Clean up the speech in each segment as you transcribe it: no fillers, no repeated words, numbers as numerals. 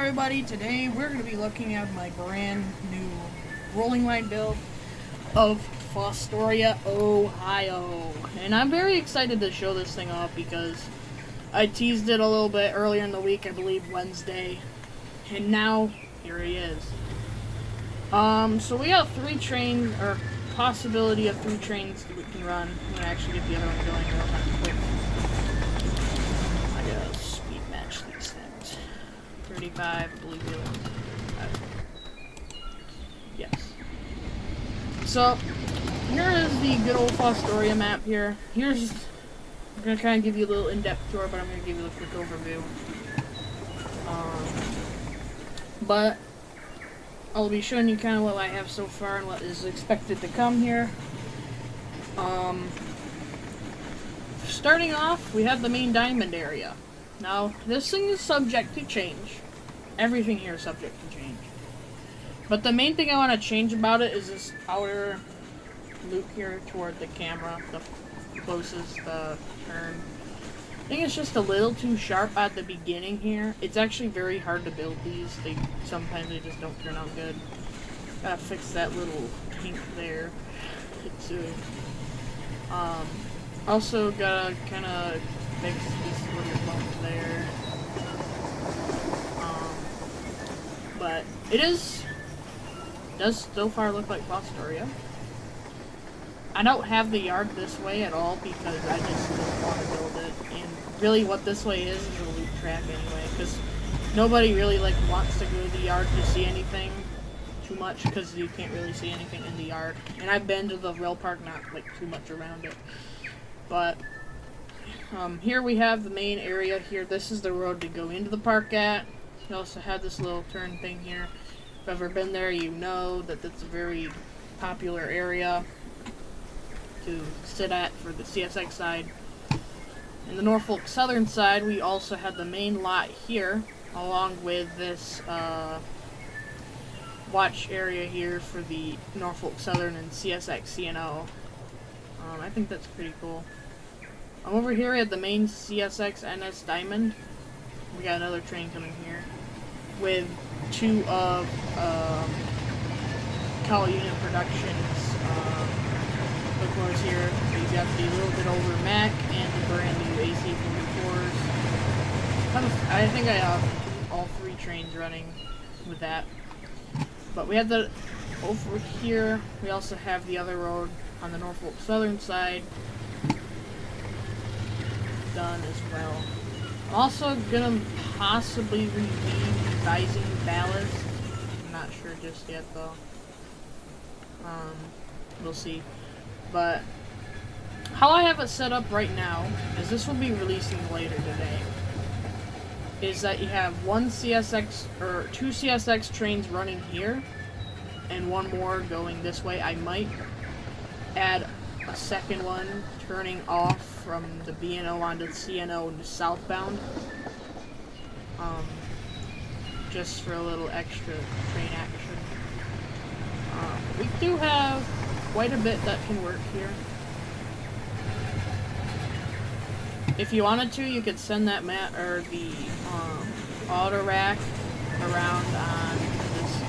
everybody, today we're going to be looking at my brand new rolling line build of Fostoria, Ohio. And I'm very excited to show this thing off because I teased it a little bit earlier in the week, I believe Wednesday. And now, here he is. So we have 3 trains, or possibility of 3 trains that we can run. I'm going to actually get the other one going real quick. I gotta speed match these things. 35, I believe the other one. Yes. So, here is the good old Fostoria map here. I'm going to kind of give you a little in-depth tour, but I'm going to give you a quick overview. But I'll be showing you kind of what I have so far and what is expected to come here. Starting off, we have the main diamond area. Now, this thing is subject to change. Everything here is subject to change. But the main thing I want to change about it is this outer loop here toward the camera, the closest turn. I think it's just a little too sharp at the beginning here. It's actually very hard to build these. Sometimes they just don't turn out good. Gotta fix that little kink there too. Also gotta kind of fix this little bump there. But it does so far look like Fostoria. I don't have the yard this way at all because I just don't want to build it. And really what this way is a loop track anyway, because nobody really wants to go to the yard to see anything too much because you can't really see anything in the yard. And I've been to the rail park, not too much around it. But here we have the main area here. This is the road to go into the park at. We also have this little turn thing here. If you've ever been there, you know that that's a very popular area to sit at for the CSX side. In the Norfolk Southern side, we also have the main lot here, along with this watch area here for the Norfolk Southern and CSX CNO. I think that's pretty cool. Over here at the main CSX NS Diamond, we got another train coming here with 2 of Call Unit Productions locomotives here. You got the little bit older Mac and the brand new AC-44s. I think I have all 3 trains running with that. But we have the over here. We also have the other road on the Norfolk Southern side done as well. I'm also gonna possibly be revising ballast. I'm not sure just yet though. We'll see. But how I have it set up right now, as this will be releasing later today, is that you have 2 CSX trains running here and 1 more going this way. I might add a second one turning off from the B&O onto the CNO and southbound, just for a little extra train action. We do have quite a bit that can work here. If you wanted to, you could send that mat or the auto rack around on this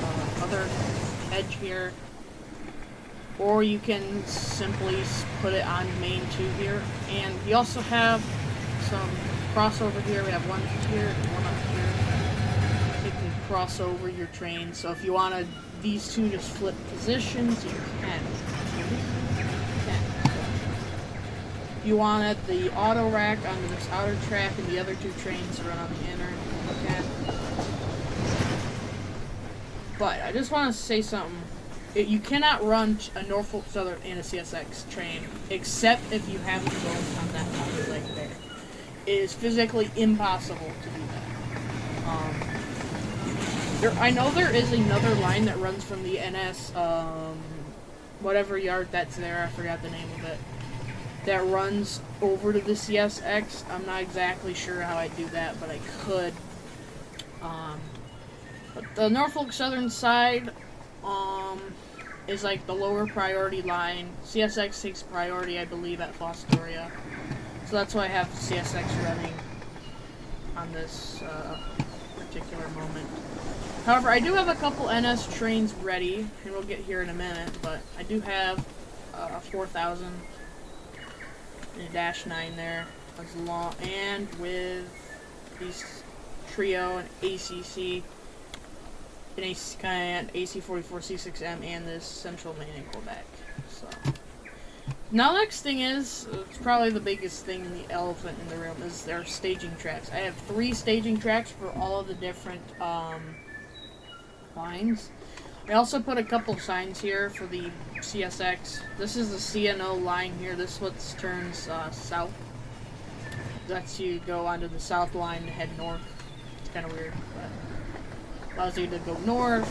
other edge here, or you can simply put it on main 2 here. And we also have some crossover here. We have 1 here and 1 up here. So you can cross over your train. So if you wanted these 2 just flip positions, you can. If you wanted the auto rack onto this outer track and the other 2 trains to run on the inner, you can. But I just want to say something. You cannot run a Norfolk Southern and a CSX train, except if you have them both on that outer leg there. It is physically impossible to do that. I know there is another line that runs from the NS, whatever yard that's there, I forgot the name of it, that runs over to the CSX. I'm not exactly sure how I do that, but I could. But the Norfolk Southern side, is the lower priority line. CSX takes priority, I believe, at Fostoria. So that's why I have CSX running on this particular moment. However, I do have a couple NS trains ready, and we'll get here in a minute, but I do have a 4000 and a -9 there, as long, and with these Trio and ACC, an AC44 C6M, and this central main in Quebec. So now, next thing is, it's probably the biggest thing, the elephant in the room, is their staging tracks. I have 3 staging tracks for all of the different lines. I also put a couple signs here for the CSX. This is the CNO line here. This what turns south. Lets you go onto the south line and head north. It's kind of weird, but allows you to go north.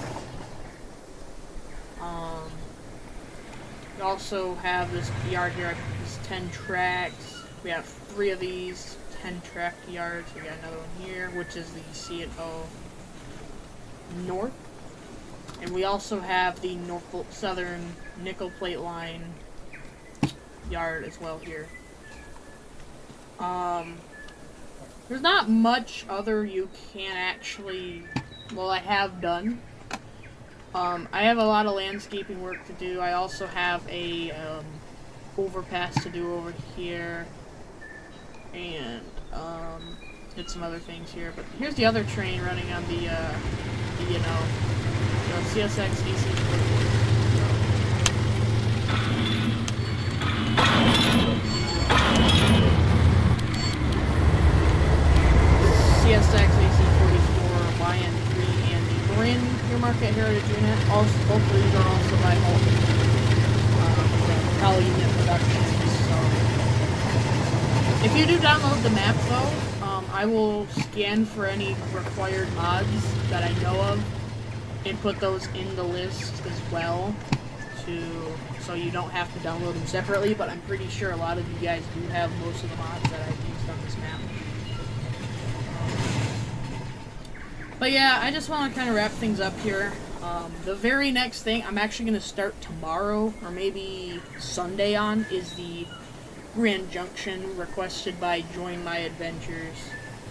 We also have this yard here. This 10 tracks. We have 3 of these 10 track yards. We got another one here, which is the CNO North. And we also have the Norfolk Southern nickel plate line yard as well here. There's not much other you can actually, well, I have done. I have a lot of landscaping work to do. I also have a overpass to do over here, and did some other things here. But here's the other train running on the CSX AC44. CSX AC44, YN3, and the brand new Market Heritage Unit. Also, both of these are also by Holton from Cali Unit Productions. So, if you do download the map though, I will scan for any required mods that I know of and put those in the list as well, so you don't have to download them separately. But I'm pretty sure a lot of you guys do have most of the mods that I've used on this map. But yeah, I just want to kind of wrap things up here. The very next thing I'm actually going to start tomorrow, or maybe Sunday on, is the Grand Junction requested by Join My Adventures.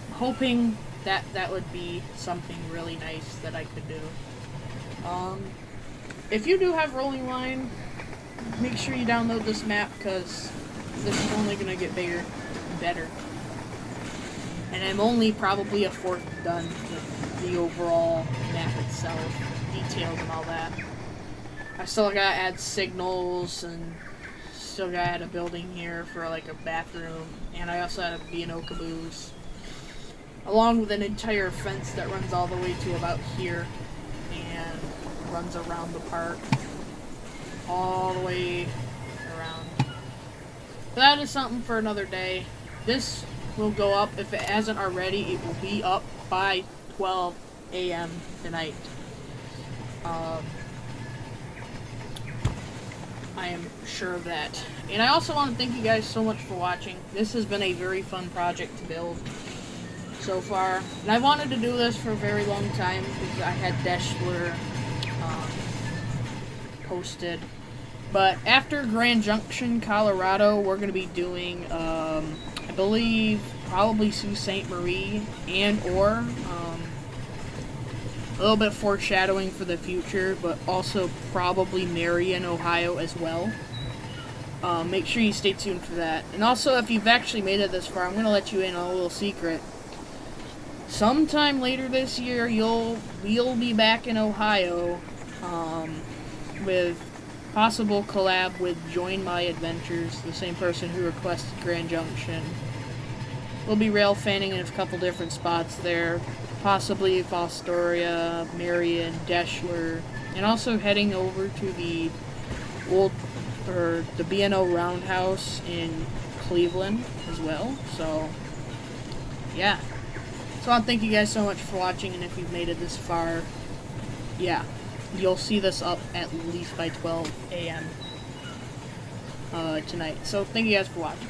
I'm hoping that that would be something really nice that I could do. If you do have Rolling Line, make sure you download this map, because this is only going to get bigger and better. And I'm only probably a fourth done with the overall map itself, details and all that. I still gotta add signals, and still gotta add a building here for like a bathroom, and I also had a B&O caboose, along with an entire fence that runs all the way to about here, and runs around the park, all the way around. But that is something for another day. This will go up, if it hasn't already, it will be up by 12 a.m. tonight. I am sure of that. And I also want to thank you guys so much for watching. This has been a very fun project to build so far. And I wanted to do this for a very long time because I had Deschler posted. But after Grand Junction, Colorado, we're going to be doing, I believe, probably Sault Ste. Marie, and or a little bit foreshadowing for the future, but also probably Marion, Ohio as well. Make sure you stay tuned for that. And also, if you've actually made it this far, I'm going to let you in on a little secret. Sometime later this year, we'll be back in Ohio with possible collab with Join My Adventures, the same person who requested Grand Junction. We'll be rail fanning in a couple different spots there, possibly Fostoria, Marion, Deschler, and also heading over to the the B&O Roundhouse in Cleveland as well. So, yeah. So I want to thank you guys so much for watching, and if you've made it this far, yeah, you'll see this up at least by 12 a.m. Tonight. So thank you guys for watching.